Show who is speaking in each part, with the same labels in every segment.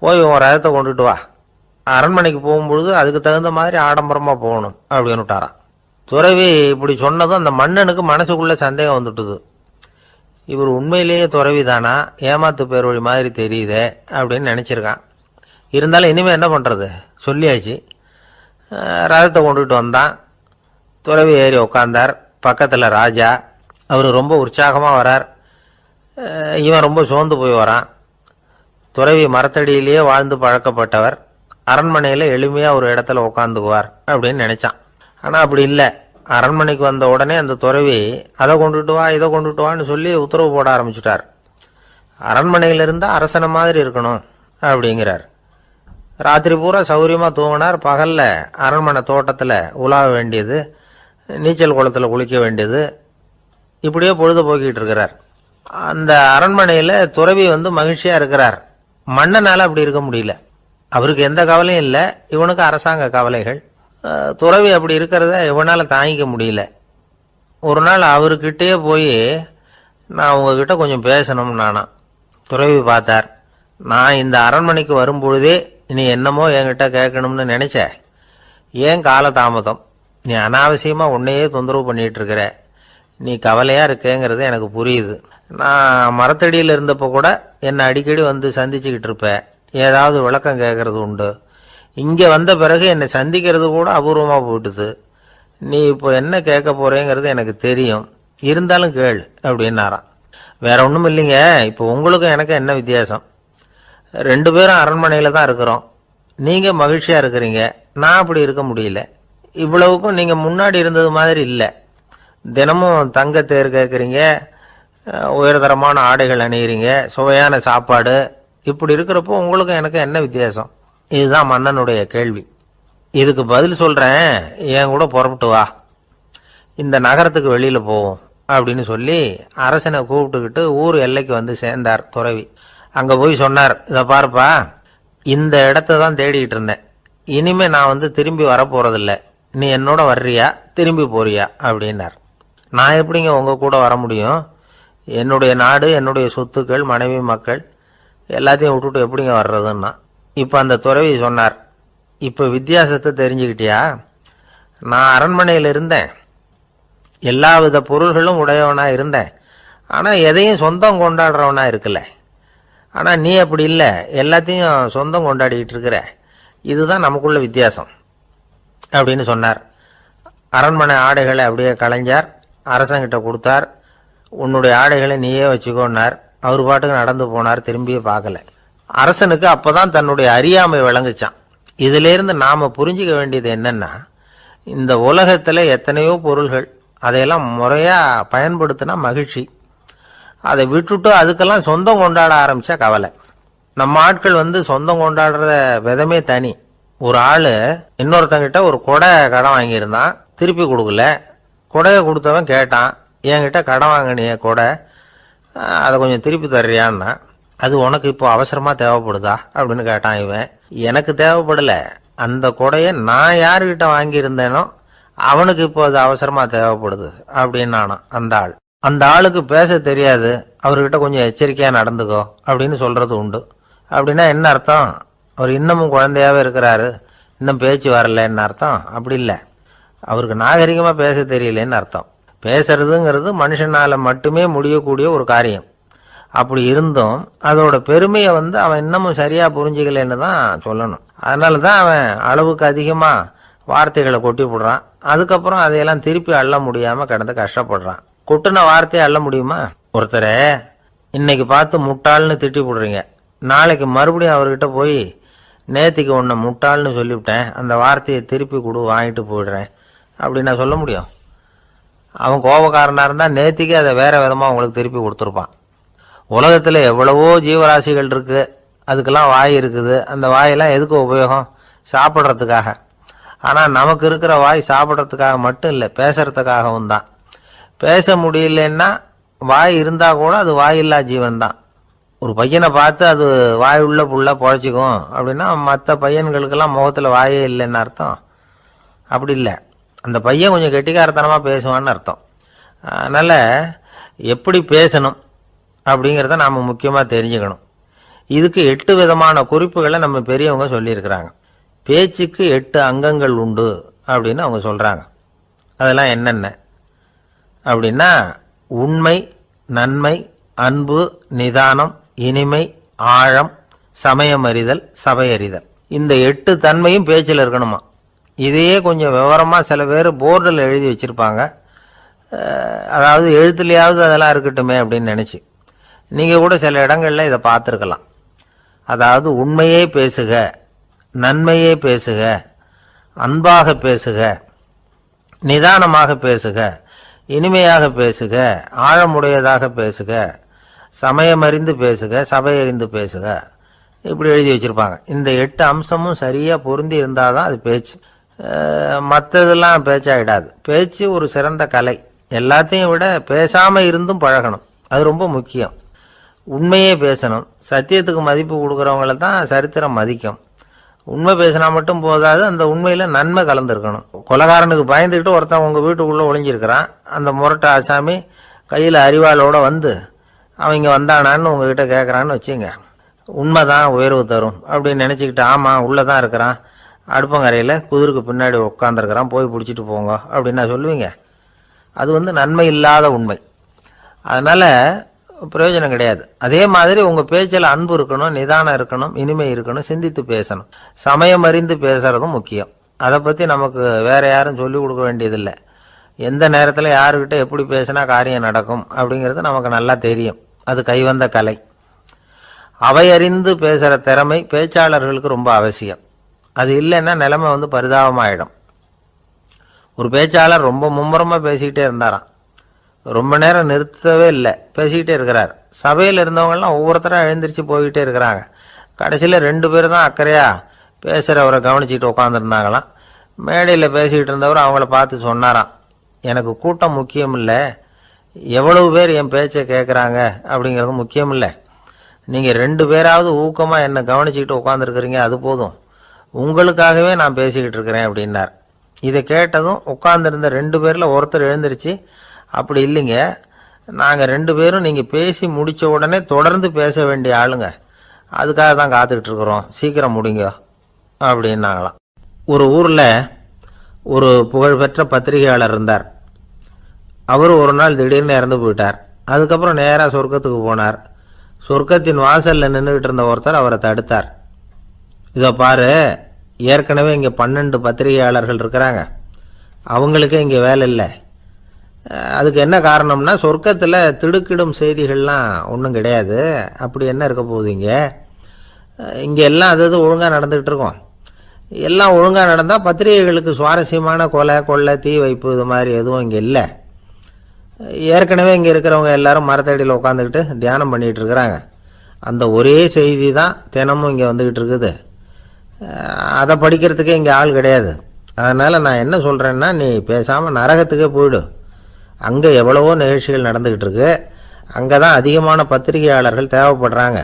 Speaker 1: போய் உன் ரதத்தை கொண்டுட்டு வா, அரண்மனைக்கு போகும்பொழுது அதுக்கு தகுந்த மாதிரி ஆடம்பரமாக போகணும் அப்படின்னு விட்டாரான். துறவி இப்படி சொன்னதும் அந்த மன்னனுக்கு மனசுக்குள்ள சந்தேகம் வந்துட்டுது. இவர் உண்மையிலேயே துறவி தானா, ஏமாத்து பேர் வழி மாதிரி தெரியுதே அப்படின்னு நினச்சிருக்கான். இருந்தாலும் இனிமேல் என்ன பண்ணுறது, சொல்லியாச்சு. ரதத்தை கொண்டுகிட்டு வந்தான். துறவி ஏறி உக்காந்தார். பக்கத்தில் ராஜா. அவர் ரொம்ப உற்சாகமாக வரார். இவன் ரொம்ப சோர்ந்து போய் வரான். துறவி மரத்தடியிலேயே வாழ்ந்து பழக்கப்பட்டவர், அரண்மனையில் எளிமையாக ஒரு இடத்துல உட்காந்துக்குவார் அப்படின்னு நினச்சான். ஆனால் அப்படி இல்லை. அரண்மனைக்கு வந்த உடனே அந்த துறவி அதை கொண்டுட்டு வா இதை கொண்டுட்டு வான்னு சொல்லி உத்தரவு போட ஆரம்பிச்சுட்டார். அரண்மனையில் இருந்தால் அரசனை மாதிரி இருக்கணும் அப்படிங்கிறார். ராத்திரி பூரா சௌரியமாக தூங்கினார். பகலில் அரண்மனை தோட்டத்தில் உலாவ வேண்டியது, நீச்சல் குளத்தில் குளிக்க வேண்டியது, இப்படியே பொழுது போக்கிட்டு இருக்கிறார். அந்த அரண்மனையில் துறவி மகிழ்ச்சியாக இருக்கிறார். மன்னனால் அப்படி இருக்க முடியல. அவருக்கு எந்த கவலையும் இல்லை, இவனுக்கு அரசாங்க கவலைகள். துறவி அப்படி இருக்கிறத இவனால் தாங்கிக்க முடியல. ஒரு நாள் அவர்கிட்டயே போய், நான் உங்ககிட்ட கொஞ்சம் பேசணும் நானா. துறவி பார்த்தார். நான் இந்த அரண்மனைக்கு வரும்பொழுதே நீ என்னமோ என்கிட்ட கேட்கணும்னு நினைச்ச, ஏன் காலதாமதம்? நீ அனாவசியமாக உன்னையே தொந்தரவு பண்ணிட்டு இருக்கிற, நீ கவலையாக இருக்கேங்கிறது எனக்கு புரியுது. நான் மரத்தடியில் இருந்தப்போ கூட என்னை அடிக்கடி சந்திச்சுக்கிட்டு இருப்பேன், ஏதாவது விளக்கம் கேட்கறது உண்டு. இங்கே வந்த பிறகு என்னை சந்திக்கிறது கூட அபூர்வமாக போயிட்டுது. நீ இப்போ என்ன கேட்க போறேங்கிறது எனக்கு தெரியும், இருந்தாலும் கேள் அப்படின்னாராம். வேற ஒன்றும் இல்லைங்க, இப்போ உங்களுக்கும் எனக்கு என்ன வித்தியாசம்? 2 பேரும் அரண்மனையில் தான் இருக்கிறோம். நீங்கள் மகிழ்ச்சியாக இருக்கிறீங்க, நான் அப்படி இருக்க முடியல. இவ்வளவுக்கும் நீங்கள் முன்னாடி இருந்தது மாதிரி இல்லை. தினமும் தங்க தேர் கேட்குறீங்க, உயர்தரமான ஆடைகள் அணிகிறீங்க, சுவையான சாப்பாடு. இப்படி இருக்கிறப்போ உங்களுக்கும் எனக்கு என்ன வித்தியாசம்? இதுதான் மன்னனுடைய கேள்வி. இதுக்கு பதில் சொல்கிறேன், என் கூட புறப்பட்டு வா, இந்த நகரத்துக்கு வெளியில் போவோம் அப்படின்னு சொல்லி அரசனை கூப்பிட்டுக்கிட்டு ஊர் எல்லைக்கு சேர்ந்தார் துறவி. அங்கே போய் சொன்னார், இதை பாருப்பா, இந்த இடத்த தான் தேடிக்கிட்டு இருந்தேன். இனிமே நான் திரும்பி வரப்போறதில்ல. நீ என்னோட வர்றியா திரும்பி போறியா அப்படின்னார். நான் எப்படிங்க உங்கள் கூட வர முடியும்? என்னுடைய நாடு, என்னுடைய சொத்துக்கள், மனைவி, மக்கள் எல்லாத்தையும் விட்டுட்டு எப்படிங்க வர்றதுன்னா. இப்போ அந்த துறவி சொன்னார், இப்போ வித்தியாசத்தை தெரிஞ்சுக்கிட்டியா? நான் அரண்மனையில் இருந்தேன், எல்லா வித பொருள்களும் உடையவனாக இருந்தேன், ஆனால் எதையும் சொந்தம் கொண்டாடுறவனா இருக்கல. ஆனால் நீ அப்படி இல்லை, எல்லாத்தையும் சொந்தம் கொண்டாடிக்கிட்டு இருக்கிற. இதுதான் நமக்குள்ள வித்தியாசம் அப்படின்னு சொன்னார். அரண்மனை ஆடைகளை அப்படியே களைஞ்சார், அரசங்கிட்ட கொடுத்தார். உன்னுடைய ஆடைகளை நீயே வச்சுக்கோன்னார். அவர் பாட்டுக்கு நடந்து போனார், திரும்பியே பார்க்கல. அரசனுக்கு அப்பதான் தன்னுடைய அறியாமை விளங்குச்சான். இதிலிருந்து நாம புரிஞ்சிக்க வேண்டியது என்னன்னா, இந்த உலகத்துல எத்தனையோ பொருள்கள், அதையெல்லாம் முறையா பயன்படுத்தினா மகிழ்ச்சி. அதை விட்டுட்டு அதுக்கெல்லாம் சொந்தம் கொண்டாட ஆரம்பிச்சா கவலை. நம்ம ஆட்கள் சொந்தம் கொண்டாடுற விதமே தனி. ஒரு ஆளு இன்னொருத்தங்கிட்ட ஒரு கொடை கடன் வாங்கியிருந்தான், திருப்பி கொடுக்கல. கொடையை கொடுத்தவன் கேட்டான், என்கிட்ட கடன் வாங்கினிய கொடை, அதை கொஞ்சம் திருப்பி தர்றியான்னா. அது உனக்கு இப்போ அவசரமா தேவைப்படுதா அப்படின்னு கேட்டான் இவன். எனக்கு தேவைப்படல, அந்த கொடையை நான் யாருக்கிட்ட வாங்கியிருந்தேனோ அவனுக்கு இப்போ அது அவசரமா தேவைப்படுது அப்படின்னானா அந்த ஆள். அந்த ஆளுக்கு பேச தெரியாது, அவர்கிட்ட கொஞ்சம் எச்சரிக்கையா நடந்துக்கோ அப்படின்னு சொல்றது உண்டு. அப்படின்னா என்ன அர்த்தம்? அவர் இன்னமும் குழந்தையாவே இருக்கிறாரு, இன்னும் பேச்சு வரலன்னு அர்த்தம்? அப்படி இல்லை, அவருக்கு நாகரிகமா பேச தெரியலன்னு அர்த்தம். பேசுறதுங்கிறது மனுஷனால மட்டுமே முடியக்கூடிய ஒரு காரியம். அப்படி இருந்தும் அதோட பெருமையை அவன் இன்னமும் சரியா புரிஞ்சுக்கலன்னு தான் சொல்லணும். அதனால தான் அவன் அளவுக்கு அதிகமா வார்த்தைகளை கொட்டி போடுறான். அதுக்கப்புறம் அதையெல்லாம் திருப்பி அள்ள முடியாம கிடந்து கஷ்டப்படுறான். கொட்டுன வார்த்தையை அள்ள முடியுமா? ஒருத்தரை இன்னைக்கு பார்த்து முட்டாள்னு திட்டி போடுறீங்க, நாளைக்கு மறுபடியும் அவர்கிட்ட போய் நேத்திக்கு உன்னை முட்டாள்னு சொல்லிவிட்டேன், அந்த வார்த்தையை திருப்பி கொடு, வாங்கிட்டு போயிடுறேன் அப்படின்னு நான் சொல்ல முடியும்? அவன் கோபக்காரனா இருந்தா நேத்திக்கு அதை வேற விதமா உங்களுக்கு திருப்பி கொடுத்துருப்பான். உலகத்துல எவ்வளவோ ஜீவராசிகள் இருக்கு, அதுக்கெல்லாம் வாய் இருக்குது. அந்த வாயெல்லாம் எதுக்கு உபயோகம்? சாப்பிட்றதுக்காக. ஆனா நமக்கு இருக்கிற வாய் சாப்பிட்றதுக்காக மட்டும் இல்லை, பேசுறதுக்காகவும் தான். பேச முடியலன்னா வாய் இருந்தா கூட அது வாயில்லா ஜீவன் தான். ஒரு பையனை பார்த்து அது வாய் உள்ள புள்ள பொழைச்சிக்கும் அப்படின்னா மற்ற பையன்களுக்கெல்லாம் முகத்துல வாயே இல்லைன்னு அர்த்தம்? அப்படி இல்லை, அந்த பையன் கொஞ்சம் கெட்டிக்காரத்தனமா பேசுவான்னு அர்த்தம். அதனால எப்படி பேசணும் அப்படிங்கிறத நாம முக்கியமா தெரிஞ்சுக்கணும். இதுக்கு 8 விதமான குறிப்புகளை நம்ம பெரியவங்க சொல்லியிருக்கிறாங்க. பேச்சுக்கு 8 அங்கங்கள் உண்டு அப்படின்னு அவங்க சொல்றாங்க. அதெல்லாம் என்னென்ன அப்படின்னா, உண்மை, நன்மை, அன்பு, நிதானம், இனிமை, ஆழம், சமயமறிதல், சபையறிதல். இந்த 8 தன்மையும் பேச்சில் இருக்கணுமா. இதையே கொஞ்சம் விவரமா சில பேர் போர்டில் எழுதி வச்சிருப்பாங்க. அதாவது எழுத்துலையாவது அதெல்லாம் இருக்கட்டுமே அப்படின்னு நினைச்சு நீங்க கூட சில இடங்கள்ல இதை பார்த்துருக்கலாம். அதாவது உண்மையே பேசுக, நன்மையே பேசுக, அன்பாக பேசுக, நிதானமாக பேசுக, இனிமையாக பேசுக, ஆழமுடையதாக பேசுக, சமயமறிந்து பேசுக, சபையறிந்து பேசுக, இப்படி எழுதி வச்சிருப்பாங்க. இந்த 8 அம்சமும் சரியா பொருந்தி இருந்தாதான் அது பேச்சு. மற்றதெல்லாம் பேச்சாயிடாது. பேச்சு ஒரு சிறந்த கலை. எல்லாத்தையும் விட பேசாம இருந்தும் பழகணும், அது ரொம்ப முக்கியம். உண்மையே பேசணும். சத்தியத்துக்கு மதிப்பு கொடுக்கறவங்கள தான் சரித்திரம் மதிக்கும். உண்மை பேசினா மட்டும் போதாது, அந்த உண்மையில நன்மை கலந்துருக்கணும். கொலைகாரனுக்கு பயந்துக்கிட்டு ஒருத்தன் உங்க வீட்டுக்குள்ள ஒளிஞ்சிருக்கிறான். அந்த முரட்டு ஆசாமி கையில அறிவாளோட வந்து அவங்க வந்தானான்னு உங்ககிட்ட கேட்கறான்னு வச்சுங்க. உண்மைதான் உயர்வு தரும் அப்படின்னு நினைச்சுக்கிட்டு, ஆமா உள்ளதான் இருக்கிறான், அடுப்பங்கரையில குதிருக்கு பின்னாடி உட்காந்துருக்கிறான், போய் பிடிச்சிட்டு போங்க அப்படின்னா சொல்லுவீங்க. அது நன்மை இல்லாத உண்மை. அதனால பிரயோஜனம் கிடையாது. அதே மாதிரி உங்க பேச்சில் அன்பு இருக்கணும், நிதானம் இருக்கணும், இனிமை இருக்கணும், சிந்தித்து பேசணும், சமயம் அறிந்து பேசுறதும் முக்கியம். அதை பத்தி நமக்கு வேற யாரும் சொல்லிக் கொடுக்க வேண்டியதில்லை. எந்த நேரத்தில் யாருக்கிட்ட எப்படி பேசினா காரியம் நடக்கும் அப்படிங்கிறது நமக்கு நல்லா தெரியும். அது கைவந்த கலை. அவையறிந்து பேசுற திறமை பேச்சாளர்களுக்கு ரொம்ப அவசியம். அது இல்லைன்னா நிலைமை பரிதாபமாயிடும். ஒரு பேச்சாளர் ரொம்ப மும்முரமா பேசிக்கிட்டே இருந்தாராம். ரொம்ப நேரம் நிறுத்தவே இல்லை, பேசிக்கிட்டே இருக்கிறார். சபையில் இருந்தவங்கெல்லாம் ஒவ்வொருத்தராக எழுந்திரிச்சு போய்கிட்டே இருக்கிறாங்க. கடைசியில் 2 பேர் தான் அக்கறையா பேசுகிறவரை கவனிச்சுட்டு உட்காந்துருந்தாங்களாம். மேடையில் பேசிக்கிட்டு இருந்தவர் அவங்கள பார்த்து சொன்னாராம், எனக்கு கூட்டம் முக்கியம் இல்லை, எவ்வளவு பேர் என் பேச்சை கேட்குறாங்க அப்படிங்கிறது முக்கியம் இல்லை. நீங்கள் 2 பேராவது ஊக்கமாக என்னை கவனிச்சுக்கிட்டு உட்காந்துருக்குறீங்க, அது போதும். உங்களுக்காகவே நான் பேசிக்கிட்டு இருக்கிறேன் அப்படின்னார். இதை கேட்டதும் உட்காந்துருந்த 2 பேரில் ஒருத்தர் எழுந்திருச்சு, அப்படி இல்லைங்க, நாங்கள் 2 பேரும் நீங்கள் பேசி முடித்த உடனே தொடர்ந்து பேச வேண்டிய ஆளுங்க, அதுக்காக தான் காத்துக்கிட்டு இருக்கிறோம், சீக்கிரம் முடிங்க அப்படின்னாங்களாம். ஒரு ஊரில் ஒரு புகழ்பெற்ற பத்திரிகையாளர் இருந்தார். அவர் ஒரு நாள் திடீர்னு இறந்து போயிட்டார். அதுக்கப்புறம் நேராக சொர்க்கத்துக்கு போனார். சொர்க்கத்தின் வாசலில் நின்றுகிட்டு இருந்த ஒருத்தர் அவரை தடுத்தார். இதோ பாரு, ஏற்கனவே இங்கே 12 பத்திரிகையாளர்கள் இருக்கிறாங்க, அவங்களுக்கே இங்கே வேலை இல்லை. அதுக்கு என்ன காரணம்னா, சொர்க்கத்தில் திடுக்கிடும் செய்திகள்லாம் ஒன்றும் கிடையாது, அப்படி என்ன இருக்க போகுதுங்க. இங்கே எல்லாம் அது ஒழுங்காக நடந்துகிட்டு இருக்கோம். எல்லாம் ஒழுங்காக நடந்தால் பத்திரிகைகளுக்கு சுவாரஸ்யமான கொலை கொள்ளை தீ வைப்பு இது மாதிரி எதுவும் இங்கே இல்லை. ஏற்கனவே இங்கே இருக்கிறவங்க எல்லாரும் மரத்தடியில் உட்காந்துக்கிட்டு தியானம் பண்ணிகிட்டு இருக்கிறாங்க. அந்த ஒரே செய்தி தான் தினமும் இங்கே வந்துக்கிட்டு இருக்குது. அதை படிக்கிறதுக்கே இங்கே ஆள் கிடையாது. அதனால் நான் என்ன சொல்கிறேன்னா, நீ பேசாமல் நரகத்துக்கே போயிடு. அங்கே எவ்வளவோ நிகழ்ச்சிகள் நடந்துக்கிட்டு இருக்கு, அங்கே தான் அதிகமான பத்திரிகையாளர்கள் தேவைப்படுறாங்க,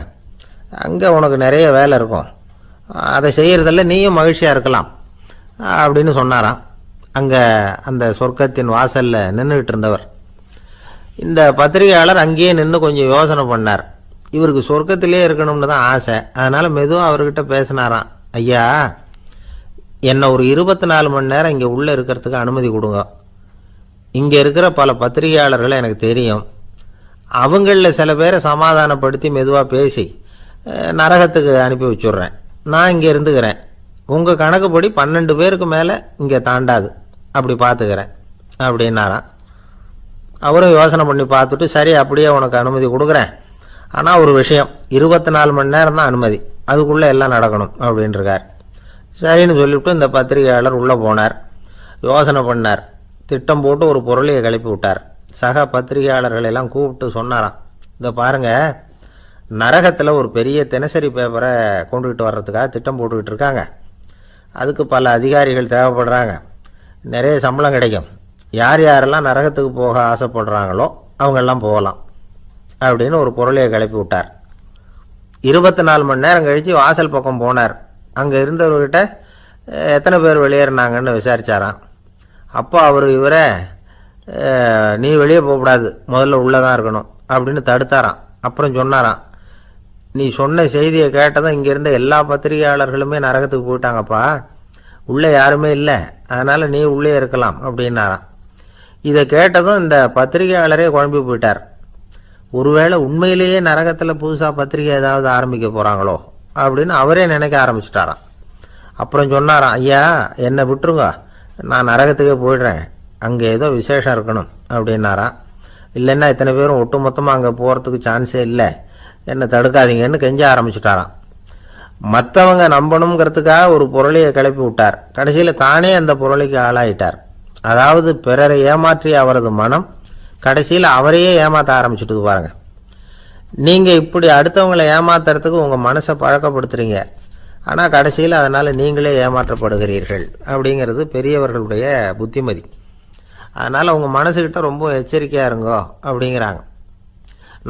Speaker 1: அங்கே உனக்கு நிறைய வேலை இருக்கும், அதை செய்கிறதில்ல நீயும் மகிழ்ச்சியாக இருக்கலாம் அப்படின்னு சொன்னாராம். அங்கே அந்த சொர்க்கத்தின் வாசலில் நின்றுக்கிட்டு இருந்தவர். இந்த பத்திரிகையாளர் அங்கேயே நின்று கொஞ்சம் யோசனை பண்ணார். இவருக்கு சொர்க்கத்திலே இருக்கணும்னு தான் ஆசை. அதனால் மெதுவாக அவர்கிட்ட பேசினாராம், ஐயா, என்னை ஒரு 24 மணி நேரம் இங்கே உள்ளே இருக்கிறதுக்கு அனுமதி கொடுங்க. இங்கே இருக்கிற பல பத்திரிகையாளர்களை எனக்கு தெரியும், அவங்களில் சில பேரை சமாதானப்படுத்தி மெதுவாக பேசி நரகத்துக்கு அனுப்பி வச்சுட்றேன். நான் இங்கே இருந்துக்கிறேன். உங்கள் கணக்குப்படி 12 பேருக்கு மேலே இங்கே தாண்டாது, அப்படி பார்த்துக்கிறேன் அப்படின்னாராம். அவரும் யோசனை பண்ணி பார்த்துட்டு, சரி அப்படியே உனக்கு அனுமதி கொடுக்குறேன், ஆனால் ஒரு விஷயம், 24 மணி நேரம் தான் அனுமதி, அதுக்குள்ளே எல்லாம் நடக்கணும் அப்படின்ட்டுருக்கார். சரின்னு சொல்லிவிட்டு இந்த பத்திரிகையாளர் உள்ளே போனார். யோசனை பண்ணார், திட்டம் போட்டு ஒரு பொருளையை கிளப்பி விட்டார். சக பத்திரிகையாளர்களெல்லாம் கூப்பிட்டு சொன்னாராம், இதை பாருங்க, நரகத்தில் ஒரு பெரிய தினசரி பேப்பரை கொண்டுகிட்டு வர்றதுக்காக திட்டம் போட்டுக்கிட்டு இருக்காங்க. அதுக்கு பல அதிகாரிகள் தேவைப்படுறாங்க, நிறைய சம்பளம் கிடைக்கும். யார் யாரெல்லாம் நரகத்துக்கு போக ஆசைப்படுறாங்களோ அவங்கெல்லாம் போகலாம் அப்படின்னு ஒரு பொருளையை கிளப்பி விட்டார். 24 மணி நேரம் கழித்து வாசல் பக்கம் போனார். அங்கே இருந்தவர்கிட்ட எத்தனை பேர் வெளியேறினாங்கன்னு விசாரிச்சாராம். அப்போ அவர் இவரை, நீ வெளியே போகக்கூடாது, முதல்ல உள்ளே தான் இருக்கணும் அப்படின்னு தடுத்தாராம். அப்புறம் சொன்னாராம், நீ சொன்ன செய்தியை கேட்டதும் இங்க இருந்த எல்லா பத்திரிகையாளர்களுமே நரகத்துக்கு போயிட்டாங்கப்பா, உள்ளே யாருமே இல்லை, அதனால நீ உள்ளே இருக்கலாம் அப்படின்னாராம். இதை கேட்டதும் இந்த பத்திரிகையாளரே குழம்பி போயிட்டார். ஒருவேளை உண்மையிலேயே நரகத்தில் புதுசாக பத்திரிகை ஏதாவது ஆரம்பிக்க போகிறாங்களோ அப்படின்னு அவரே நினைக்க ஆரம்பிச்சிட்டாராம். அப்புறம் சொன்னாராம், ஐயா என்னை விட்டுருங்க, நான் நரகத்துக்கே போயிடுறேன், அங்கே ஏதோ விசேஷம் இருக்கணும் அப்படின்னாராம். இல்லைன்னா இத்தனை பேரும் ஒட்டு மொத்தமாக அங்கே போகிறதுக்கு சான்ஸே இல்லை, என்னை தடுக்காதீங்கன்னு கெஞ்ச ஆரம்பிச்சிட்டாராம். மற்றவங்க நம்பணுங்கிறதுக்காக ஒரு பொருளையை கிளப்பி விட்டார். கடைசியில் தானே அந்த பொருளைக்கு ஆளாயிட்டார். அதாவது பிறரை ஏமாற்றிய அவரது மனம் கடைசியில் அவரையே ஏமாற்ற ஆரம்பிச்சுட்டு பாருங்க. நீங்கள் இப்படி அடுத்தவங்களை ஏமாத்துறதுக்கு உங்கள் மனசை பழக்கப்படுத்துறீங்க, ஆனால் கடைசியில் அதனால் நீங்களே ஏமாற்றப்படுகிறீர்கள் அப்படிங்கிறது பெரியவர்களுடைய புத்திமதி. அதனால் உங்கள் மனசுக்கிட்ட ரொம்ப எச்சரிக்கையாக இருங்கோ அப்படிங்கிறாங்க.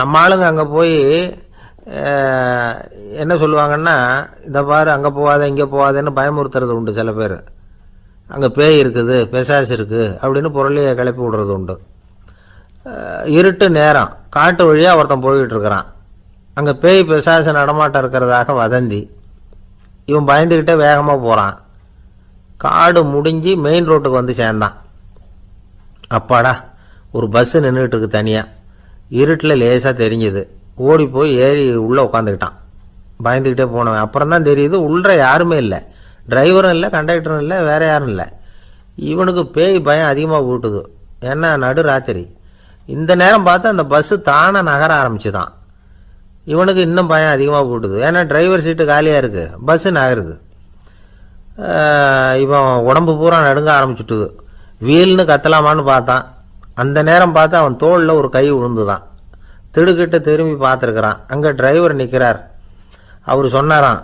Speaker 1: நம்ம ஆளுங்க அங்கே போய் என்ன சொல்லுவாங்கன்னா, இதை பாரு அங்கே போகாத இங்கே போகாதேன்னு பயமுறுத்துறது உண்டு. சில பேர் அங்கே பேய் இருக்குது, பிசாசு இருக்குது அப்படின்னு பொருளையை கிளப்பி விடுறது உண்டு. இருட்டு நேரம் காட்டு வழியாக ஒருத்தன் போய்கிட்டு இருக்கிறான், அங்கே பேய் பிசாசு நடமாட்டம் இருக்கிறதாக வதந்தி. இவன் பயந்துக்கிட்டே வேகமாக போகிறான். காடு முடிஞ்சு மெயின் ரோட்டுக்கு வந்து சேர்ந்தான். அப்பாடா, ஒரு பஸ்ஸு நின்றுட்டு இருக்கு தனியாக, இருட்டில் லேசாக தெரிஞ்சுது. ஓடி போய் ஏறி உள்ளே உட்காந்துக்கிட்டான். பயந்துக்கிட்டே போனவன் அப்புறம் தான் தெரியுது உள்ளே யாருமே இல்லை, டிரைவரும் இல்லை, கண்டக்டரும் இல்லை, வேற யாரும் இல்லை. இவனுக்கு பேய் பயம் அதிகமாக ஊட்டுது. ஏன்னா நடு ராத்திரி, இந்த நேரம் பார்த்து அந்த பஸ்ஸு தானே நகர ஆரம்பிச்சுதான். இவனுக்கு இன்னும் பயம் அதிகமாக ஊட்டுது. ஏன்னா டிரைவர் சீட்டு காலியாக இருக்குது, பஸ்ஸு நகருது. இவன் உடம்பு பூரா நடுங்க ஆரம்பிச்சுட்டுது. வீல்னு கத்தலாமான்னு பார்த்தான். அந்த நேரம் பார்த்து அவன் தோளில் ஒரு கை விழுந்துதான். திடுக்கிட்டு திரும்பி பார்த்துருக்கிறான். அங்கே டிரைவர் நிற்கிறார். அவர் சொன்னாராம்,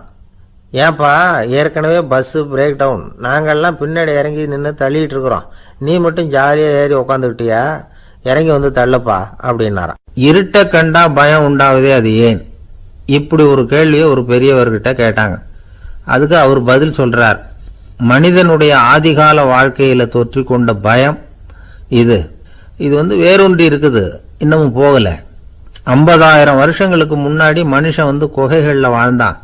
Speaker 1: ஏன்பா ஏற்கனவே பஸ்ஸு பிரேக் டவுன், நாங்கள்லாம் பின்னாடி இறங்கி நின்று தள்ளிட்டு இருக்கிறோம், நீ மட்டும் ஜாலியாக ஏறி உக்காந்துக்கிட்டியா, இறங்கி வந்து தள்ளப்பா அப்படின்னாராம். இருட்ட கண்டா பயம் உண்டாவதே அது ஏன்? இப்படி ஒரு கேள்வியை ஒரு பெரியவர்கிட்ட கேட்டாங்க. அதுக்கு அவர் பதில் சொல்றார், மனிதனுடைய ஆதிகால வாழ்க்கையில தொற்றிக்கொண்ட பயம் இது வேரூன்றி இருக்குது, இன்னமும் போகல. 50,000 வருஷங்களுக்கு முன்னாடி மனுஷன் குகைகளில் வாழ்ந்தான்.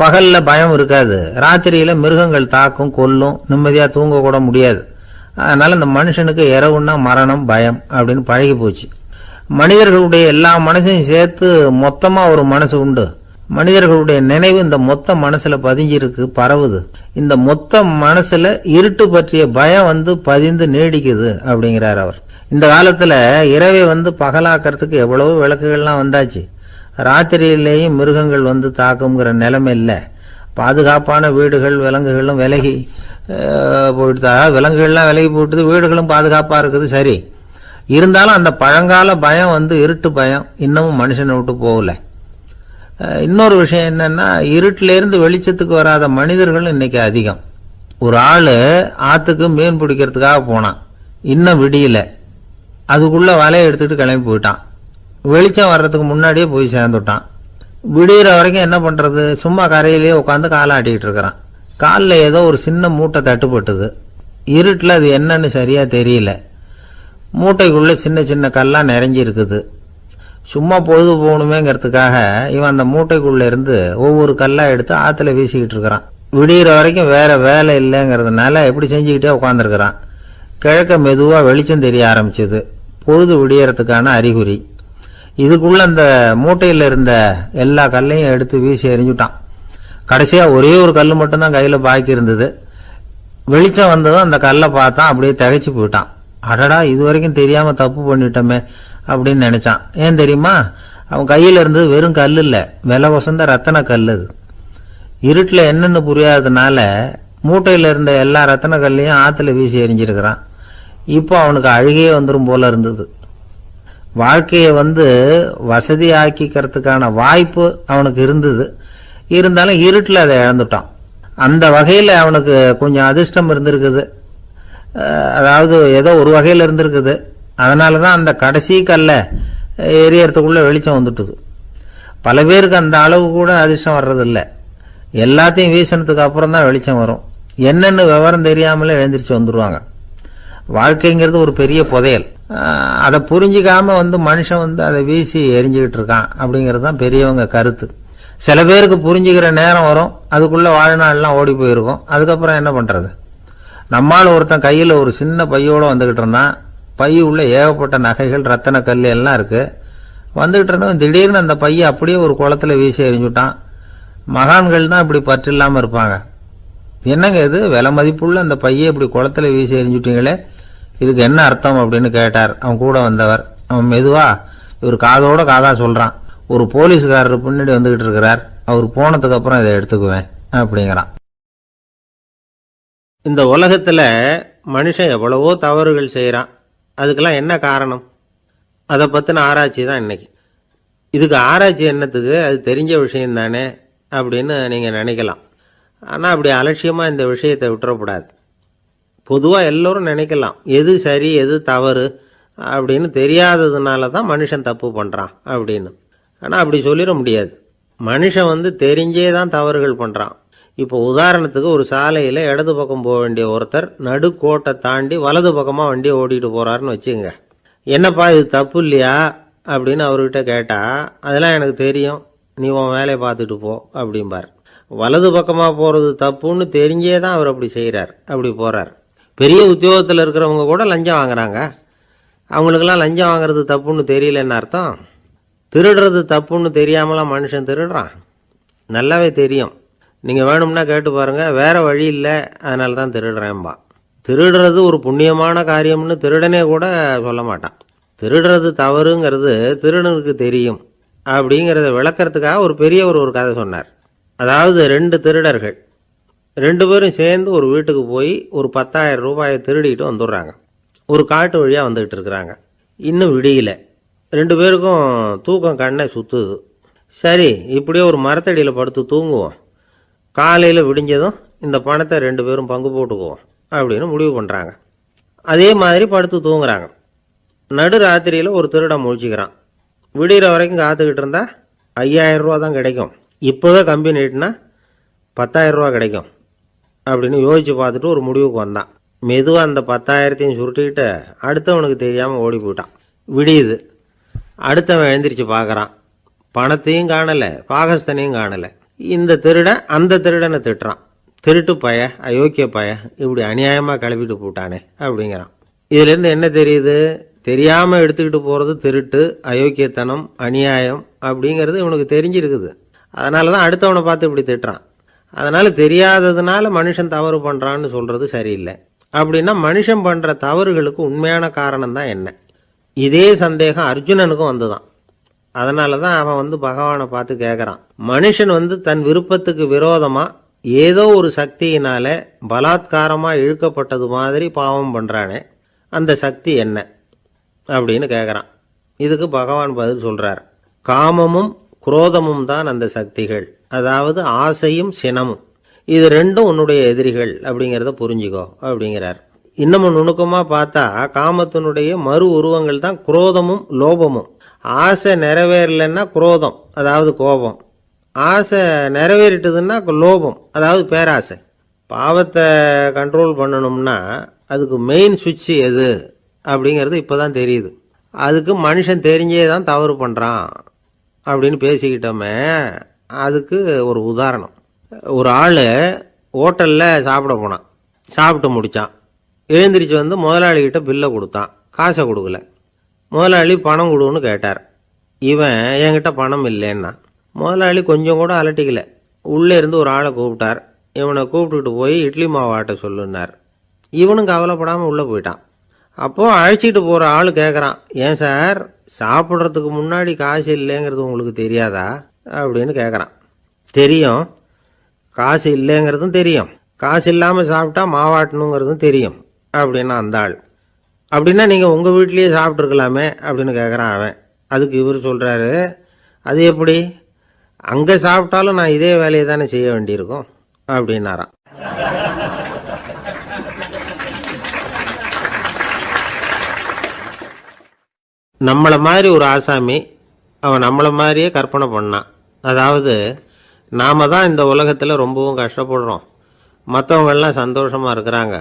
Speaker 1: பகல்ல பயம் இருக்காது, ராத்திரியில மிருகங்கள் தாக்கும் கொல்லும், நிம்மதியா தூங்க கூட முடியாது. அதனால இந்த மனுஷனுக்கு இரவுன்னா மரணம் பயம் அப்படின்னு பழகி போச்சு. மனிதர்களுடைய எல்லா மனசையும் சேர்த்து மொத்தமா ஒரு மனசு உண்டு. மனிதர்களுடைய நினைவு இந்த மொத்த மனசுல பதிஞ்சிருக்கு, பரவுது. இந்த மொத்த மனசுல இருட்டு பற்றிய பயம் பதிந்து நீடிக்குது அப்படிங்கிறார் அவர். இந்த காலத்துல இரவை பகலாக்கிறதுக்கு எவ்வளவு விளக்குகள்லாம் வந்தாச்சு. ராத்திரியிலேயும் மிருகங்கள் தாக்குங்கிற நிலைமை இல்லை. பாதுகாப்பான வீடுகள் விலங்குகளும் விலகி போயிட்டு, விலங்குகள்லாம் விலகி போயிட்டு, வீடுகளும் பாதுகாப்பா இருக்குது. சரி, இருந்தாலும் அந்த பழங்கால பயம் இருட்டு பயம் இன்னமும் மனுஷனை விட்டு போகல. இன்னொரு விஷயம் என்னன்னா, இருட்டிலேருந்து வெளிச்சத்துக்கு வராத மனிதர்கள் இன்னைக்கு அதிகம். ஒரு ஆளு ஆத்துக்கு மீன் பிடிக்கிறதுக்காக போனான், இன்னும் விடியல, அதுக்குள்ள வலையை எடுத்துட்டு கிளம்பி போயிட்டான். வெளிச்சம் வர்றதுக்கு முன்னாடியே போய் சேர்ந்துட்டான். விடிகிற வரைக்கும் என்ன பண்றது, சும்மா கரையிலேயே உட்காந்து காலை ஆட்டிக்கிட்டு இருக்கிறான். காலில் ஏதோ ஒரு சின்ன மூட்டை தட்டுப்பட்டுது. இருட்டில் அது என்னன்னு சரியா தெரியல. மூட்டைக்குள்ள சின்ன சின்ன கல்லாம் நிறைஞ்சி இருக்குது. சும்மா பொழுது போகணுமேங்கிறதுக்காக இவன் அந்த மூட்டைக்குள்ள இருந்து ஒவ்வொரு கல்லா எடுத்து ஆத்துல வீசிக்கிட்டு இருக்கிறான். விடிகிற வரைக்கும் வேற வேலை இல்லைங்கிறதுனால எப்படி செஞ்சுக்கிட்டே உட்காந்துருக்கிறான். கிழக்க மெதுவா வெளிச்சம் தெரிய ஆரம்பிச்சது. பொழுது விடியறதுக்கான அறிகுறி. இதுக்குள்ள அந்த மூட்டையில இருந்த எல்லா கல்லையும் எடுத்து வீசி எறிஞ்சுட்டான். கடைசியா ஒரே ஒரு கல் மட்டும்தான் கையில பாக்கி இருந்தது. வெளிச்சம் வந்ததும் அந்த கல்லை பார்த்தான், அப்படியே திகைச்சு போயிட்டான். அடடா, இது வரைக்கும் தெரியாம தப்பு பண்ணிட்டோமே அப்படின்னு நினைச்சான். ஏன் தெரியுமா, அவன் கையில இருந்தது வெறும் கல் இல்ல, விலை வசந்த ரத்தன கல். அது இருட்டுல என்னன்னு புரியாததுனால மூட்டையில இருந்த எல்லா ரத்தன கல்லையும் ஆத்துல வீசி எறிஞ்சிருக்கிறான். இப்போ அவனுக்கு அழுகையே வந்துடும் போல இருந்தது. வாழ்க்கையை வசதி ஆக்கிக்கிறதுக்கான வாய்ப்பு அவனுக்கு இருந்தது. இருந்தாலும் இருட்டில் அதை இழந்துட்டான். அந்த வகையில் அவனுக்கு கொஞ்சம் அதிர்ஷ்டம் இருந்திருக்குது. அதாவது ஏதோ ஒரு வகையில் இருந்திருக்குது. அதனாலதான் அந்த கடைசி கல்லை எரியறதுக்குள்ள வெளிச்சம் வந்துட்டுது. பல பேருக்கு அந்த அளவு கூட அதிர்ஷ்டம் வர்றதில்லை. எல்லாத்தையும் வீசினதுக்கு அப்புறம் தான் வெளிச்சம் வரும். என்னன்னு விவரம் தெரியாமலே எழுந்திரிச்சு வந்துடுவாங்க. வாழ்க்கைங்கிறது ஒரு பெரிய புதையல். அதை புரிஞ்சிக்காம மனுஷன் அதை வீசி எரிஞ்சுக்கிட்டு இருக்கான் அப்படிங்கிறது தான் பெரியவங்க கருத்து. சில பேருக்கு புரிஞ்சுக்கிற நேரம் வரும், அதுக்குள்ள வாழ்நாள்லாம் ஓடி போயிருக்கும். அதுக்கப்புறம் என்ன பண்றது? நம்மால் ஒருத்தன் கையில் ஒரு சின்ன பையோட வந்துகிட்டு இருந்தான். பை உள்ள ஏகப்பட்ட நகைகள், ரத்தன கல் எல்லாம் இருக்கு. வந்துகிட்டு இருந்தவன் திடீர்னு அந்த பையை அப்படியே ஒரு குளத்துல வீசி எறிஞ்சுட்டான். மகான்கள் தான் இப்படி பற்று இல்லாம இருப்பாங்க. என்னங்க இது, விலை மதிப்புள்ள அந்த பையை இப்படி குளத்துல வீசி எறிஞ்சுட்டீங்களே, இதுக்கு என்ன அர்த்தம் அப்படின்னு கேட்டார் அவன் கூட வந்தவர். அவன் மெதுவா இவர் காதோட காதா சொல்றான், ஒரு போலீஸ்காரர் பின்னாடி வந்துகிட்டு இருக்கிறார், அவர் போனதுக்கு அப்புறம் இதை எடுத்துக்குவேன் அப்படிங்கிறான். இந்த உலகத்துல மனுஷன் எவ்வளவோ தவறுகள் செய்யறான். அதுக்கெல்லாம் என்ன காரணம்? அதை பத்தின ஆராய்ச்சி தான் இன்னைக்கு. இதுக்கு ஆராய்ச்சி என்னத்துக்கு, அது தெரிஞ்ச விஷயம் தானே அப்படின்னு நீங்க நினைக்கலாம். ஆனா அப்படி அலட்சியமா இந்த விஷயத்தை விட்டுறக்கூடாது. பொதுவாக எல்லோரும் நினைக்கலாம் எது சரி எது தவறு அப்படின்னு தெரியாததுனால தான் மனுஷன் தப்பு பண்ணுறான் அப்படின்னு. ஆனால் அப்படி சொல்லிட முடியாது. மனுஷன் தெரிஞ்சே தான் தவறுகள் பண்ணுறான். இப்போ உதாரணத்துக்கு ஒரு சாலையில் இடது பக்கம் போக வேண்டிய ஒருத்தர் நடுக்கோட்டை தாண்டி வலது பக்கமாக வண்டியை ஓட்டிகிட்டு போகிறாருன்னு வச்சுக்கோங்க. என்னப்பா இது தப்பு இல்லையா அப்படின்னு அவர்கிட்ட கேட்டால், அதெல்லாம் எனக்கு தெரியும், நீ உன் வேலையை பார்த்துட்டு போ அப்படிம்பார். வலது பக்கமாக போகிறது தப்புன்னு தெரிஞ்சே தான் அவர் அப்படி செய்கிறார், அப்படி போகிறார். பெரிய உத்தியோகத்தில் இருக்கிறவங்க கூட லஞ்சம் வாங்குறாங்க. அவங்களுக்கெல்லாம் லஞ்சம் வாங்குறது தப்புன்னு தெரியலன்னு அர்த்தம்? திருடுறது தப்புன்னு தெரியாமலாம் மனுஷன் திருடுறான்? நல்லாவே தெரியும். நீங்கள் வேணும்னா கேட்டு பாருங்கள், வேற வழி இல்லை அதனால தான் திருடுறேன்பா. திருடுறது ஒரு புண்ணியமான காரியம்னு திருடனே கூட சொல்ல மாட்டான். திருடுறது தவறுங்கிறது திருடனுக்கு தெரியும் அப்படிங்கிறத விளக்கறதுக்காக ஒரு பெரியவர் ஒரு கதை சொன்னார். அதாவது 2 திருடர்கள் 2 பேரும் சேர்ந்து ஒரு வீட்டுக்கு போய் ஒரு 10,000 ரூபாயை திருடிட்டு வந்துடுறாங்க. ஒரு காட்டு வழியாக வந்துகிட்டு இருக்கிறாங்க. இன்னும் விடியல. 2 பேருக்கும் தூக்கம் கண்ணை சுற்றுது. சரி, இப்படியே ஒரு மரத்தடியில் படுத்து தூங்குவோம், காலையில் விடிஞ்சதும் இந்த பணத்தை 2 பேரும் பங்கு போட்டுக்குவோம் அப்படின்னு முடிவு பண்ணுறாங்க. அதே மாதிரி படுத்து தூங்குறாங்க. நடு ராத்திரியில் ஒரு திருடன் முழிச்சுக்கிறான். விடிகிற வரைக்கும் காத்துக்கிட்டு இருந்தால் 5,000 ரூபா தான் கிடைக்கும், இப்போவே கம்பி நீட்டினா 10,000 ரூபா கிடைக்கும் அப்படின்னு யோசித்து பார்த்துட்டு ஒரு முடிவுக்கு வந்தான். மெதுவாக அந்த 10,000த்தையும் சுருட்டிக்கிட்டு அடுத்தவனுக்கு தெரியாமல் ஓடி போயிட்டான். விடியுது. அடுத்தவன் எழுந்திரிச்சு பார்க்குறான். பணத்தையும் காணலை, பாகஸ்தனையும் காணலை. இந்த திருடன் அந்த திருடனை திட்டுறான், திருட்டு பய, அயோக்கிய பய, இப்படி அநியாயமாக கிளப்பிட்டு போட்டானே அப்படிங்கிறான். இதுலேருந்து என்ன தெரியுது? தெரியாமல் எடுத்துக்கிட்டு போகிறது திருட்டு, அயோக்கியத்தனம், அநியாயம் அப்படிங்கிறது இவனுக்கு தெரிஞ்சிருக்குது. அதனால தான் அடுத்தவனை பார்த்து இப்படி திட்டுறான். அதனால் தெரியாததுனால மனுஷன் தவறு பண்ணுறான்னு சொல்கிறது சரியில்லை. அப்படின்னா மனுஷன் பண்ணுற தவறுகளுக்கு உண்மையான காரணம் தான் என்ன? இதே சந்தேகம் அர்ஜுனனுக்கும் வந்துதான். அதனால தான் அவன் பகவானை பார்த்து கேட்குறான், மனுஷன் தன் விருப்பத்துக்கு விரோதமாக ஏதோ ஒரு சக்தியினால பலாத்காரமாக இழுக்கப்பட்டது மாதிரி பாவம் பண்ணுறானே, அந்த சக்தி என்ன அப்படின்னு கேட்குறான். இதுக்கு பகவான் பதில் சொல்கிறார், காமமும் குரோதமும் தான் அந்த சக்திகள், அதாவது ஆசையும் சினமும். இது 2ம் உன்னுடைய எதிரிகள் அப்படிங்கிறத புரிஞ்சுக்கோ அப்படிங்கிறார். இன்னமும் நுணுக்கமாக பார்த்தா காமத்தினுடைய மறு உருவங்கள் தான் குரோதமும் லோபமும். ஆசை நிறைவேறலைன்னா குரோதம், அதாவது கோபம். ஆசை நிறைவேறிட்டதுன்னா லோபம், அதாவது பேராசை. பாவத்தை கண்ட்ரோல் பண்ணணும்னா அதுக்கு மெயின் சுவிட்ச் எது அப்படிங்கிறது இப்போ தான் தெரியுது. அதுக்கு மனுஷன் தெரிஞ்சே தான் தவறு பண்ணுறான் அப்படின்னு பேசிக்கிட்டோமே. அதுக்கு ஒரு உதாரணம். ஒரு ஆள் ஹோட்டலில் சாப்பிட போனான். சாப்பிட்டு முடித்தான். எழுந்திரிச்சு முதலாளிகிட்ட பில்லை கொடுத்தான். காசை கொடுக்கல. முதலாளி பணம் கொடுன்னு கேட்டார். இவன் என்கிட்ட பணம் இல்லைன்னா. முதலாளி கொஞ்சம் கூட அலட்டிக்கல. உள்ளே இருந்து ஒரு ஆளை கூப்பிட்டார். இவனை கூப்பிட்டுக்கிட்டு போய் இட்லி மாவு ஆட்ட சொல்லுன்னார். இவனும் கவலைப்படாமல் உள்ளே போயிட்டான். அப்போது அழைச்சிட்டு போகிற ஆள் கேட்குறான், ஏன் சார் சாப்பிட்றதுக்கு முன்னாடி காசு இல்லைங்கிறது உங்களுக்கு தெரியாதா அப்படின்னு கேட்குறான். தெரியும், காசு இல்லைங்கிறதும் தெரியும், காசு இல்லாமல் சாப்பிட்டா மாவாட்டணுங்கிறதும் தெரியும் அப்படின்னா அந்த ஆள். அப்படின்னா நீங்கள் உங்கள் வீட்லேயே சாப்பிட்ருக்கலாமே அப்படின்னு கேட்குறான் அவன். அதுக்கு இவர் சொல்கிறாரு, அது எப்படி, அங்கே சாப்பிட்டாலும் நான் இதே வேலையை தானே செய்ய வேண்டியிருக்கும் அப்படின்னாரான். நம்மளை மாதிரி ஒரு ஆசாமி அவன் நம்மளை மாதிரியே கற்பனை பண்ணான். அதாவது நாம தான் இந்த உலகத்தில் ரொம்பவும் கஷ்டப்படுறோம், மற்றவங்கெல்லாம் சந்தோஷமாக இருக்கிறாங்க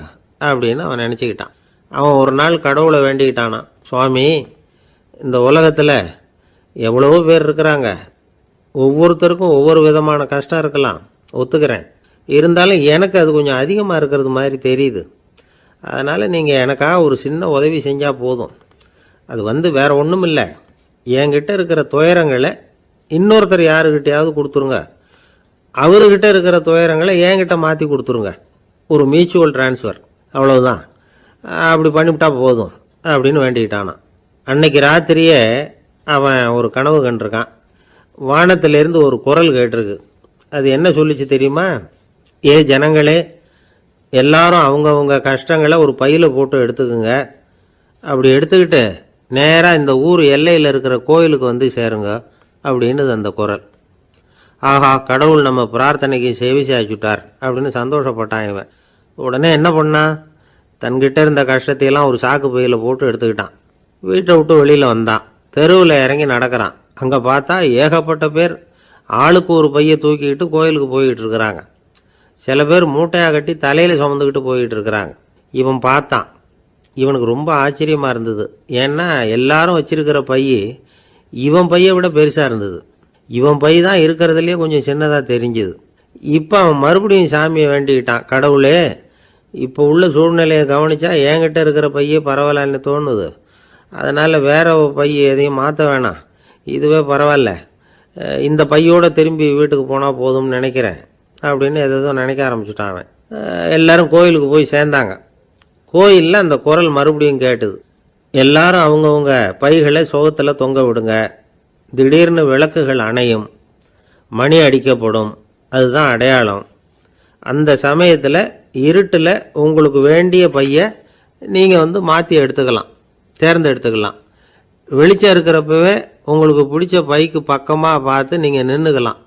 Speaker 1: அப்படின்னு அவன் நினச்சிக்கிட்டான். அவன் ஒரு நாள் கடவுளை வேண்டிக்கிட்டானான், சுவாமி, இந்த உலகத்தில் எவ்வளவோ பேர் இருக்கிறாங்க. ஒவ்வொருத்தருக்கும் ஒவ்வொரு விதமான கஷ்டம் இருக்கலாம், ஒத்துக்கிறேன். இருந்தாலும் எனக்கு அது கொஞ்சம் அதிகமாக இருக்கிறது மாதிரி தெரியுது. அதனால் நீங்கள் எனக்காக ஒரு சின்ன உதவி செஞ்சால் போதும். அது வேறு ஒன்றும் இல்லை, என்கிட்ட இருக்கிற துயரங்களை இன்னொருத்தர் யாருக்கிட்டையாவது கொடுத்துருங்க. அவர்கிட்ட இருக்கிற துயரங்களை என்கிட்ட மாற்றி கொடுத்துருங்க. ஒரு மியூச்சுவல் டிரான்ஸ்ஃபர், அவ்வளவுதான். அப்படி பண்ணிவிட்டா போதும் அப்படின்னு வேண்டிக்கிட்டானான். அன்னைக்கு ராத்திரியே அவன் ஒரு கனவு கண்டிருக்கான். வானத்திலேருந்து ஒரு குரல் கேட்டிருக்கு. அது என்ன சொல்லிச்சு தெரியுமா? ஏ ஜனங்களே, எல்லாரும் அவங்கவுங்க கஷ்டங்களை ஒரு பையில் போட்டு எடுத்துக்குங்க. அப்படி எடுத்துக்கிட்டு நேராக இந்த ஊர் எல்லையில் இருக்கிற கோயிலுக்கு வந்து சேருங்க அப்படின்னு அந்த குரல். ஆஹா, கடவுள் நம்ம பிரார்த்தனைக்கு செவி சாய்ச்சுட்டார் அப்படின்னு சந்தோஷப்பட்டான் இவன். உடனே என்ன பண்ணான்? தன்கிட்ட இருந்த கஷ்டத்தையெல்லாம் ஒரு சாக்கு பையில் போட்டு எடுத்துக்கிட்டான். வீட்டை விட்டு வெளியில் வந்தான். தெருவில் இறங்கி நடக்கிறான். அங்கே பார்த்தா ஏகப்பட்ட பேர் ஆளுக்கு ஒரு பையை தூக்கிக்கிட்டு கோயிலுக்கு போய்கிட்டு இருக்கிறாங்க. சில பேர் மூட்டையாக கட்டி தலையில் சுமந்துக்கிட்டு போய்கிட்டு இருக்கிறாங்க. இவன் பார்த்தான். இவனுக்கு ரொம்ப ஆச்சரியமாக இருந்தது. ஏன்னா எல்லாரும் வச்சிருக்கிற பை இவன் பையை விட பெருசாக இருந்தது. இவன் பை தான் இருக்கிறதுலே கொஞ்சம் சின்னதாக தெரிஞ்சுது. இப்போ அவன் மறுபடியும் சாமியை வேண்டிக்கிட்டான். கடவுளே, இப்போ உள்ள சூழ்நிலையை கவனித்தா என்கிட்ட இருக்கிற பையே பரவாயில்லன்னு தோணுது. அதனால் வேற பை எதையும் மாற்ற வேணாம், இதுவே பரவாயில்ல, இந்த பையோடு திரும்பி வீட்டுக்கு போனால் போதும்னு நினைக்கிறேன் அப்படின்னு எதோ நினைக்க ஆரம்பிச்சுட்டான் அவன். எல்லாரும் கோயிலுக்கு போய் சேர்ந்தாங்க. கோயிலில் அந்த குரல் மறுபடியும் கேட்டுது. எல்லாரும் அவங்கவுங்க பைகளை சோகத்தில் தொங்க விடுங்க. திடீர்னு விளக்குகள் அணையும், மணி அடிக்கப்படும், அதுதான் அடையாளம். அந்த சமயத்தில் இருட்டில் உங்களுக்கு வேண்டிய பையை நீங்கள் மாற்றி எடுத்துக்கலாம், தேர்ந்தெடுத்துக்கலாம். வெளிச்சம் இருக்கிறப்பவே உங்களுக்கு பிடிச்ச பைக்கு பக்கமாக பார்த்து நீங்கள் நின்றுக்கலாம்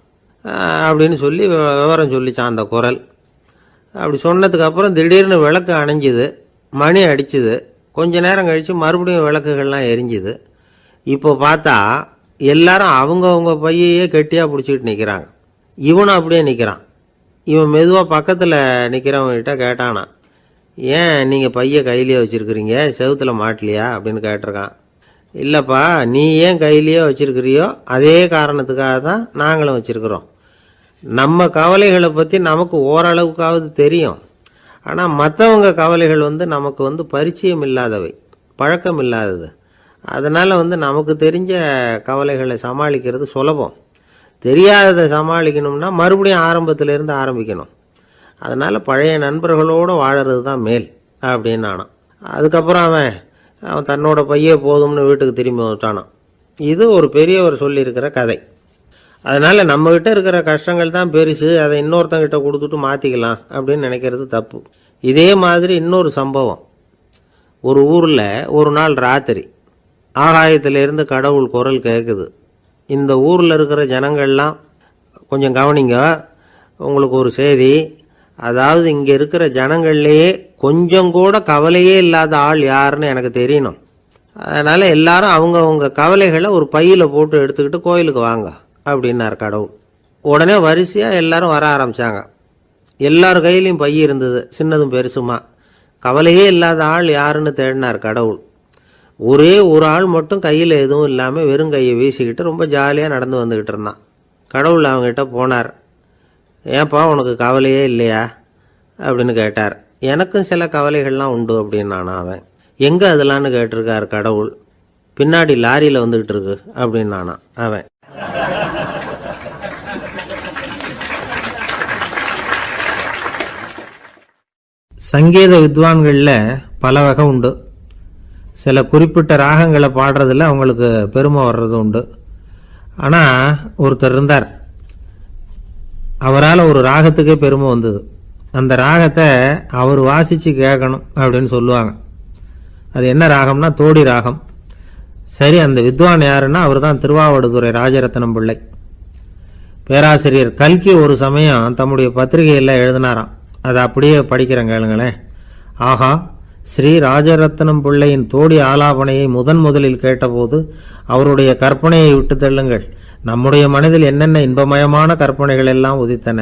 Speaker 1: அப்படின்னு சொல்லி விவரம் சொல்லிச்சான் அந்த குரல். அப்படி சொன்னதுக்கப்புறம் திடீர்னு விளக்கு அணைஞ்சிது, மணி அடிச்சுது. கொஞ்ச நேரம் கழித்து மறுபடியும் விளக்குகள்லாம் எரிஞ்சுது. இப்போ பார்த்தா எல்லாரும் அவங்கவுங்க பையையே கெட்டியாக பிடிச்சிக்கிட்டு நிற்கிறாங்க. இவனும் அப்படியே நிற்கிறான். இவன் மெதுவாக பக்கத்தில் நிற்கிறவங்ககிட்ட கேட்டானா, ஏன் நீங்கள் பையை கையிலேயே வச்சுருக்கிறீங்க, செவுத்தில் மாட்டலையா அப்படின்னு கேட்டிருக்கான். இல்லைப்பா, நீ ஏன் கையிலேயே வச்சுருக்கிறியோ அதே காரணத்துக்காக தான் நாங்களும் வச்சுருக்குறோம். நம்ம கவலைகளை பற்றி நமக்கு ஓரளவுக்காவது தெரியும். ஆனால் மற்றவங்க கவலைகள் நமக்கு பரிச்சயம் இல்லாதவை, பழக்கம் இல்லாதது. அதனால் நமக்கு தெரிஞ்ச கவலைகளை சமாளிக்கிறது சுலபம். தெரியாததை சமாளிக்கணும்னா மறுபடியும் ஆரம்பத்திலேருந்து ஆரம்பிக்கணும். அதனால் பழைய நண்பர்களோடு வாழறது தான் மேல் அப்படின்னு ஆனான். அதுக்கப்புறம் அவன் தன்னோட பையே போதும்னு வீட்டுக்கு திரும்பி வந்துட்டானான். இது ஒரு பெரியவர் சொல்லியிருக்கிற கதை. அதனால் நம்மகிட்ட இருக்கிற கஷ்டங்கள் தான் பெருசு, அதை இன்னொருத்தங்கிட்ட கொடுத்துட்டு மாற்றிக்கலாம் அப்படின்னு நினைக்கிறது தப்பு. இதே மாதிரி இன்னொரு சம்பவம். ஒரு ஊரில் ஒரு நாள் ராத்திரி ஆகாயத்திலேருந்து கடவுள் குரல் கேட்குது. இந்த ஊரில் இருக்கிற ஜனங்கள்லாம் கொஞ்சம் கவனிங்க, உங்களுக்கு ஒரு செய்தி. அதாவது இங்கே இருக்கிற ஜனங்கள்லேயே கொஞ்சம் கூட கவலையே இல்லாத ஆள் யாருன்னு எனக்கு தெரியணும். அதனால் எல்லாரும் அவங்கவுங்க கவலைகளை ஒரு பையில் போட்டு எடுத்துக்கிட்டு கோயிலுக்கு வாங்க அப்படின்னார் கடவுள். உடனே வரிசையாக எல்லாரும் வர ஆரம்பித்தாங்க. எல்லார் கையிலையும் பை இருந்தது, சின்னதும் பெருசுமா. கவலையே இல்லாத ஆள் யாருன்னு தேடினார் கடவுள். ஒரே ஒரு ஆள் மட்டும் கையில் எதுவும் இல்லாமல் வெறும் கையை வீசிக்கிட்டு ரொம்ப ஜாலியாக நடந்து வந்துக்கிட்டு இருந்தான். கடவுள் அவங்ககிட்ட போனார். ஏன்ப்பா, உனக்கு கவலையே இல்லையா அப்படின்னு கேட்டார். எனக்கும் சில கவலைகள்லாம் உண்டு அப்படின்னானா அவன். எங்கே அதெல்லாம்னு கேட்டிருக்கார் கடவுள். பின்னாடி லாரியில் வந்துக்கிட்டு இருக்கு அப்படின்னானா அவன். சங்கீத வித்வான்களில் பல வகை உண்டு. சில குறிப்பிட்ட ராகங்களை பாடுறதில் அவங்களுக்கு பெருமை வர்றது உண்டு. ஆனால் ஒருத்தர் இருந்தார், அவரால் ஒரு ராகத்துக்கே பெருமை வந்தது. அந்த ராகத்தை அவர் வாசித்து கேட்கணும் அப்படின்னு சொல்லுவாங்க. அது என்ன ராகம்னா தோடி ராகம். சரி, அந்த வித்வான் யாருன்னா அவர் தான் திருவாவடுதுறை ராஜரத்னம் பிள்ளை. பேராசிரியர் கல்கி ஒரு சமயம் தம்முடைய பத்திரிகையில் எழுதினாராம். அதை அப்படியே படிக்கிறேன் கேளுங்களேன். ஆஹா, ஸ்ரீ ராஜரத்னம் பிள்ளையின் தோடி ஆலாபனையை முதலில் கேட்டபோது அவருடைய கற்பனையை விட்டு தள்ளுங்கள். நம்முடைய மனதில் என்னென்ன இன்பமயமான கற்பனைகள் எல்லாம் உதித்தன.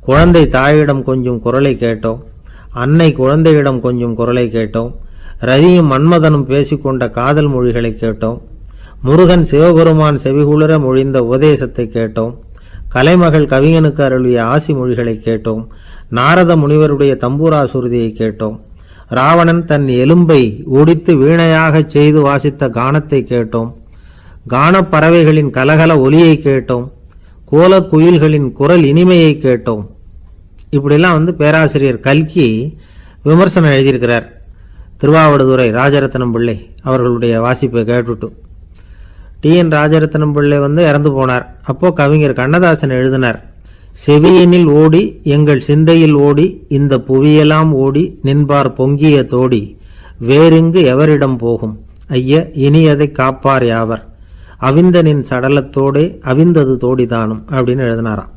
Speaker 1: குழந்தை தாயிடம் கொஞ்சம் குரலை கேட்டோம், அன்னை குழந்தையிடம் கொஞ்சம் குரலை கேட்டோம், ரதியும் மன்மதனும் பேசிக்கொண்ட காதல் மொழிகளை கேட்டோம். முருகன் சிவபெருமான் செவிகுளிர மொழிந்த உபதேசத்தை கேட்டோம். கலைமகள் கவிஞனுக்கு அருளிய ஆசி மொழிகளை கேட்டோம். நாரத முனிவருடைய தம்பூரா சுருதியை கேட்டோம். ராவணன் தன் எலும்பை ஒடித்து வீணையாகச் செய்து வாசித்த கானத்தை கேட்டோம். கானப்பறவைகளின் கலகல ஒலியை கேட்டோம். கோலக் குயில்களின் குரல் இனிமையை கேட்டோம். இப்படிலாம் பேராசிரியர் கல்கி விமர்சனம் எழுதியிருக்கிறார். திருவாவடுதுறை ராஜரத்னம் பிள்ளை அவர்களுடைய வாசிப்பை கேட்டுட்டு டி.என். ராஜரத்னம் பிள்ளை இறந்து போனார். அப்போ கவிஞர் கண்ணதாசன் எழுதினார், செவியினில் ஓடி எங்கள் சிந்தையில் ஓடி இந்த புவியெல்லாம் ஓடி நின்பார் பொங்கிய தோடி வேறெங்கு எவரிடம் போகும் ஐய இனியதை காப்பார் யாவர் அவிந்தனின் சடலத்தோடே அவிந்தது தோடிதானும் அப்படின்னு எழுதினாராம்.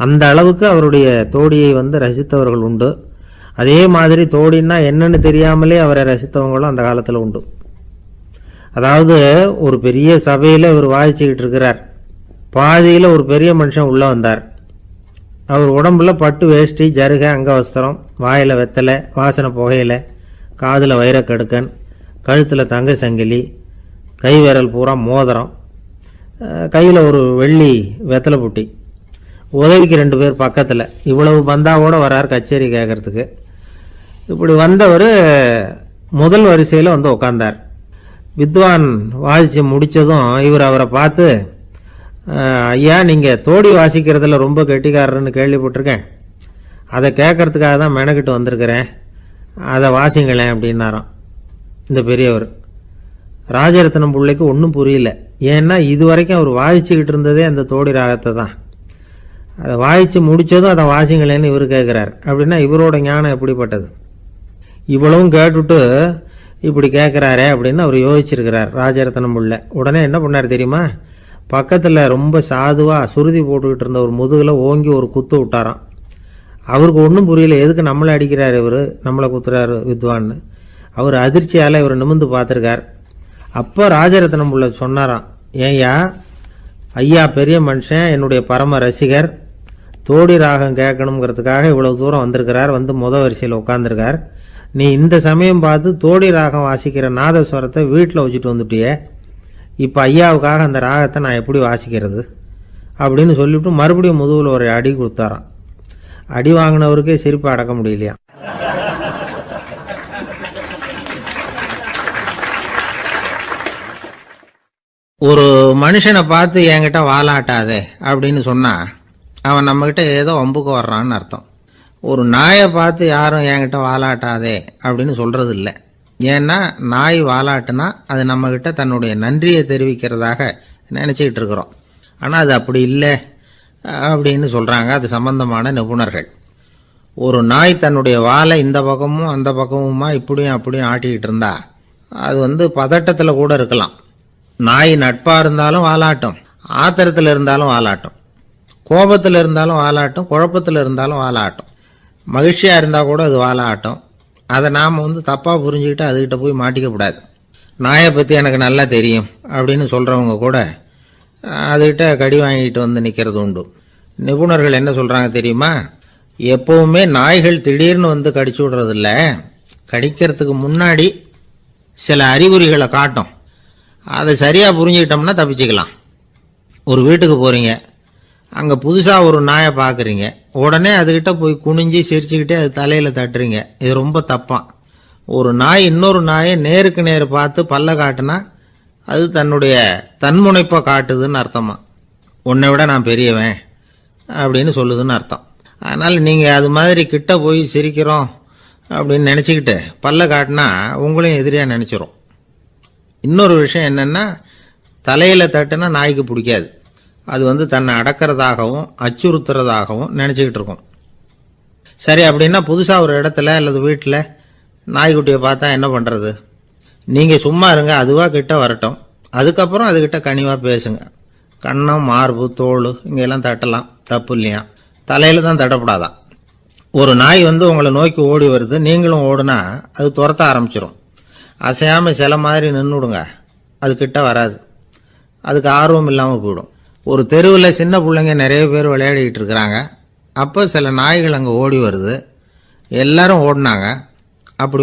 Speaker 1: அந்த அளவுக்கு அவருடைய தோடியை ரசித்தவர்கள் உண்டு. அதே மாதிரி தோடின்னா என்னன்னு தெரியாமலே அவரை ரசித்தவங்களும் அந்த காலத்தில் உண்டு. அதாவது ஒரு பெரிய சபையில் இவர் வாசிச்சுக்கிட்டு இருக்கிறார். பாதியில் ஒரு பெரிய மனுஷன் உள்ள வந்தார். அவர் உடம்புல பட்டு வேஷ்டி, ஜருகை, அங்கவஸ்திரம், வாயில் வெத்தலை, வாசனை புகையில, காதில் வைரக்கடுக்கன், கழுத்தில் தங்க சங்கிலி, கை விரல் பூரா மோதிரம், கையில் ஒரு வெள்ளி வெத்தலை புட்டி, உதவிக்கு 2 பேர் பக்கத்தில். இவ்வளவு பந்தாவோட வரார் கச்சேரி கேட்கறதுக்கு. இப்படி வந்தவர் முதல் வரிசையில் உட்கார்ந்தார். வித்வான் வாசித்து முடித்ததும் இவர் அவரை பார்த்து, ஐயா நீங்கள் தோடி வாசிக்கிறதுல ரொம்ப கெட்டிக்காரர்னு கேள்விப்பட்டிருக்கேன், அதை கேட்கறதுக்காக தான் மெனக்கிட்டு வந்திருக்கிறேன், அதை வாசிங்களேன் அப்படின்னாராம் இந்த பெரியவர். ராஜரத்னம் பிள்ளைக்கு ஒன்றும் புரியல. ஏன்னா இது வரைக்கும் அவர் வாசிச்சுக்கிட்டு இருந்ததே அந்த தோடி ராகத்தை தான். அதை வாசித்து முடித்ததும் அதை வாசிங்களேன்னு இவர் கேட்குறார். அப்படின்னா இவரோட ஞானம் எப்படிப்பட்டது? இவ்வளவும் கேட்டுட்டு இப்படி கேட்குறாரே அப்படின்னு அவர் யோசிச்சிருக்கிறார் ராஜரத்னம் பிள்ளை. உடனே என்ன பண்ணார் தெரியுமா? பக்கத்தில் ரொம்ப சாதுவாக சுருதி போட்டுக்கிட்டு இருந்த ஒரு முதுகில் ஓங்கி ஒரு குத்து விட்டாராம். அவருக்கு ஒன்றும் புரியல, எதுக்கு நம்மளை அடிக்கிறார் இவர், நம்மளை குத்துறாரு வித்வான்னு. அவர் அதிர்ச்சியால் இவர் நிமிர்ந்து பார்த்துருக்கார். அப்போ ராஜரத்னம் பிள்ளை சொன்னாராம், ஏய்யா ஐயா பெரிய மனுஷன், என்னுடைய பரம ரசிகர், தோடி ராகம் கேட்கணுங்கிறதுக்காக இவ்வளவு தூரம் வந்திருக்கிறார், முத வரிசையில் உட்காந்துருக்கார். நீ இந்த சமயம் பார்த்து தோடி ராகம் வாசிக்கிற நாதஸ்வரத்தை வீட்டில் வச்சுட்டு வந்துட்டியே, இப்போ ஐயாவுக்காக அந்த ராகத்தை நான் எப்படி வாசிக்கிறது அப்படின்னு சொல்லிவிட்டு மறுபடியும் முதுகில் ஒரு அடி கொடுத்தாராம். அடி வாங்கினவருக்கே சிரிப்பு அடக்க முடியலையா. ஒரு மனுஷனை பார்த்து என்கிட்ட வாலாட்டாதே அப்படின்னு சொன்னா அவன் நம்மகிட்ட ஏதோ வம்புக்கு வர்றான்னு அர்த்தம். ஒரு நாயை பார்த்து யாரும் என்கிட்ட வாலாட்டாதே அப்படின்னு சொல்றது இல்லை. ஏன்னா நாய் வாலாட்டுனா அது நம்மகிட்ட தன்னுடைய நன்றியை தெரிவிக்கிறதாக நினச்சிக்கிட்டு இருக்கிறோம். ஆனால் அது அப்படி இல்லை அப்படின்னு சொல்கிறாங்க அது சம்பந்தமான நிபுணர்கள். ஒரு நாய் தன்னுடைய வாலை இந்த பக்கமும் அந்த பக்கமுமா இப்படியும் அப்படியும் ஆட்டிக்கிட்டு இருந்தா அது பதட்டத்தில் கூட இருக்கலாம். நாய் நட்பாக இருந்தாலும் வாலாட்டும், ஆத்திரத்தில் இருந்தாலும் வாலாட்டும், கோபத்தில் இருந்தாலும் வாலாட்டும், குழப்பத்தில் இருந்தாலும் வாலாட்டும், மகிழ்ச்சியாக இருந்தால் கூட அது வாலாட்டும். அதை நாம் தப்பாக புரிஞ்சுக்கிட்டு அதுகிட்ட போய் மாட்டிக்கக்கூடாது. நாயை பற்றி எனக்கு நல்லா தெரியும் அப்படின்னு சொல்கிறவங்க கூட அதுகிட்ட கடி வாங்கிட்டு நிற்கிறது உண்டு. நிபுணர்கள் என்ன சொல்கிறாங்க தெரியுமா? எப்பவுமே நாய்கள் திடீர்னு கடிச்சு விடுறதில்ல, கடிக்கிறதுக்கு முன்னாடி சில அறிகுறிகளை காட்டும். அதை சரியாக புரிஞ்சுக்கிட்டோம்னா தப்பிச்சுக்கலாம். ஒரு வீட்டுக்கு போகிறீங்க, அங்கே புதுசாக ஒரு நாயை பார்க்குறீங்க, உடனே அதுகிட்ட போய் குனிஞ்சு சிரிச்சுக்கிட்டே அது தலையில் தட்டுறீங்க. இது ரொம்ப தப்பான். ஒரு நாய் இன்னொரு நாயை நேருக்கு நேர் பார்த்து பல்ல காட்டுனா அது தன்னுடைய தன்முனைப்பை காட்டுதுன்னு அர்த்தமா. உன்னை விட நான் பெரியவன் அப்படின்னு சொல்லுதுன்னு அர்த்தம். அதனால் நீங்கள் அது மாதிரி கிட்ட போய் சிரிக்கிறோம் அப்படின்னு நினச்சிக்கிட்டு பல்ல காட்டினா உங்களையும் எதிரியாக நினச்சிரும். இன்னொரு விஷயம் என்னென்னா, தலையில் தட்டுனா நாய்க்கு பிடிக்காது. அது தன்னை அடக்கிறதாகவும் அச்சுறுத்துறதாகவும் நினச்சிக்கிட்டு இருக்கும். சரி, அப்படின்னா புதுசாக ஒரு இடத்துல அல்லது வீட்டில் நாய்க்குட்டியை பார்த்தா என்ன பண்ணுறது? நீங்கள் சும்மா இருங்க, அதுவாக கிட்ட வரட்டும். அதுக்கப்புறம் அதுக்கிட்ட கனிவாக பேசுங்க. கன்னம், மார்பு, தோல் இங்கெல்லாம் தட்டலாம், தப்பு இல்லையா? தலையில் தான் தட்டப்படாதான். ஒரு நாய் உங்களை நோக்கி ஓடி வருது, நீங்களும் ஓடுனா அது துரத்த ஆரம்பிச்சிடும். அசையாமல் சில மாதிரி நின்றுடுங்க, அது கிட்ட வராது. அதுக்கு ஆர்வம் இல்லாமல் போயிடும். ஒரு தெருவில் சின்ன பிள்ளைங்க நிறைய பேர் விளையாடிக்கிட்டு இருக்கிறாங்க. அப்போ சில நாய்கள் அங்கே ஓடி வருது, எல்லாரும் ஓடினாங்க. அப்படி